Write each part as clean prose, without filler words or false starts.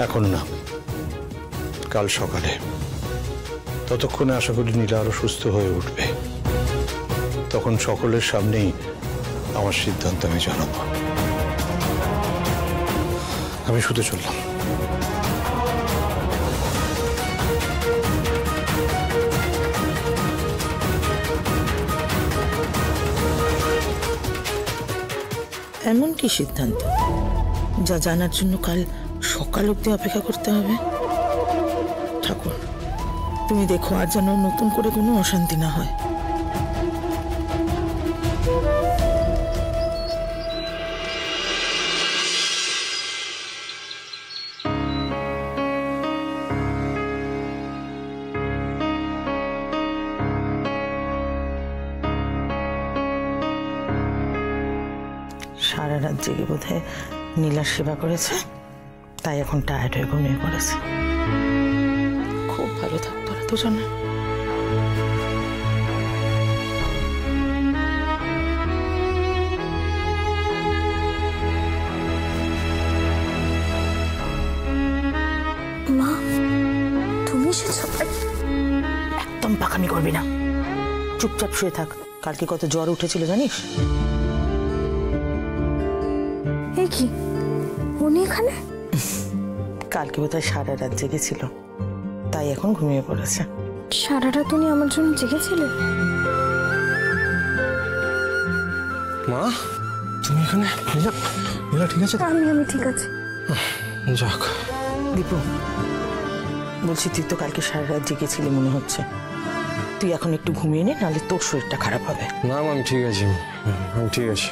এখন না, কাল সকালে। ততক্ষণে আশা করি নীলা আরো সুস্থ হয়ে উঠবে। তখন সকলের সামনেই আমার সিদ্ধান্ত আমি জানাবো। আমি শুতে চললাম। এমন কি সিদ্ধান্ত যা জানার জন্য কাল সকাল অবধি অপেক্ষা করতে হবে? ঠাকুর, তুমি দেখো আর যেন নতুন করে কোনো অশান্তি না হয়। সারা রাত জেগে বোধহয় নীলার সেবা করেছে, তাই এখন টায়ার্ড হয়ে ঘুমিয়ে পড়েছে। খুব ভালো থাকতো ওরা দুজনে। মা, তুমি এসেছো? একদম পাকামি করবি না, চুপচাপ শুয়ে থাক। কালকে কত জ্বর উঠেছিল জানিস? কি উনি এখানে? কালকে বোধহয় সারা রাত জেগেছিল, তাই এখন ঘুমিয়ে পড়েছে। সারা রাত উনি আমার জন্য জেগেছিলেন? মা, তুমি এখানে? নীলা ঠিক আছে? আমি ঠিক আছে। যাক। দীপু, বলছি তুই তো কালকে সারা রাত জেগেছিলি মনে হচ্ছে। তুই এখন একটু ঘুমিয়ে নে, নাহলে তোর শরীরটা খারাপ হবে। না আমি ঠিক আছি, আমি ঠিক আছি।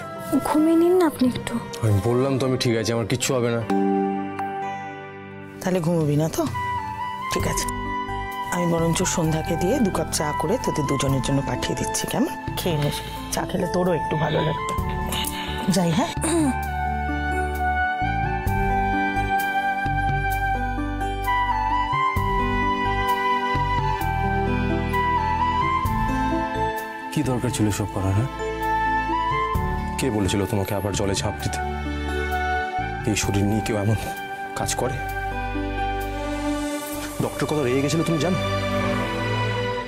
ঘুমিয়ে নিন না আপনি একটু। আমি বললাম তো আমি ঠিক আছি, আমার কিচ্ছু হবে না। তাহলে ঘুমোবি না তো? ঠিক আছে, আমি বরঞ্চ সন্ধ্যাকে দিয়ে 2 কাপ চা করে তোদের দুজনের জন্য পাঠিয়ে দিচ্ছি। কেমন? খেয়ে নিস, চা খেলে তোরও একটু ভালো লাগবে। যাই। হ্যাঁ, কি দরকার ছিল সব করার? হ্যাঁ, কে বলেছিল তোমাকে আবার জলে ঝাঁপ দিতে? এই শরীর নিয়ে কেউ এমন কাজ করে? ডক্টর কত রেগে গেছিল তুমি জানো?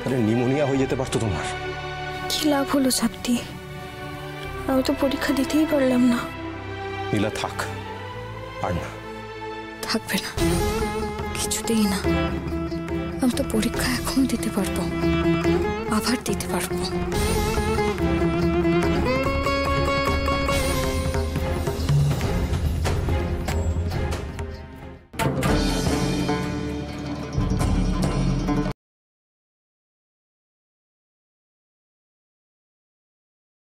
আরে নিউমোনিয়া হয়ে যেতে পারতো তোমার। কি লাভ হলো ঝাঁপ দিয়ে? আমি তো পরীক্ষা দিতেই পারলাম না। নীলা থাক, আর না। থাকবে না, কিছুতেই না। আমি তো পরীক্ষা এখনো দিতে পারবো, আবার দিতে পারবো।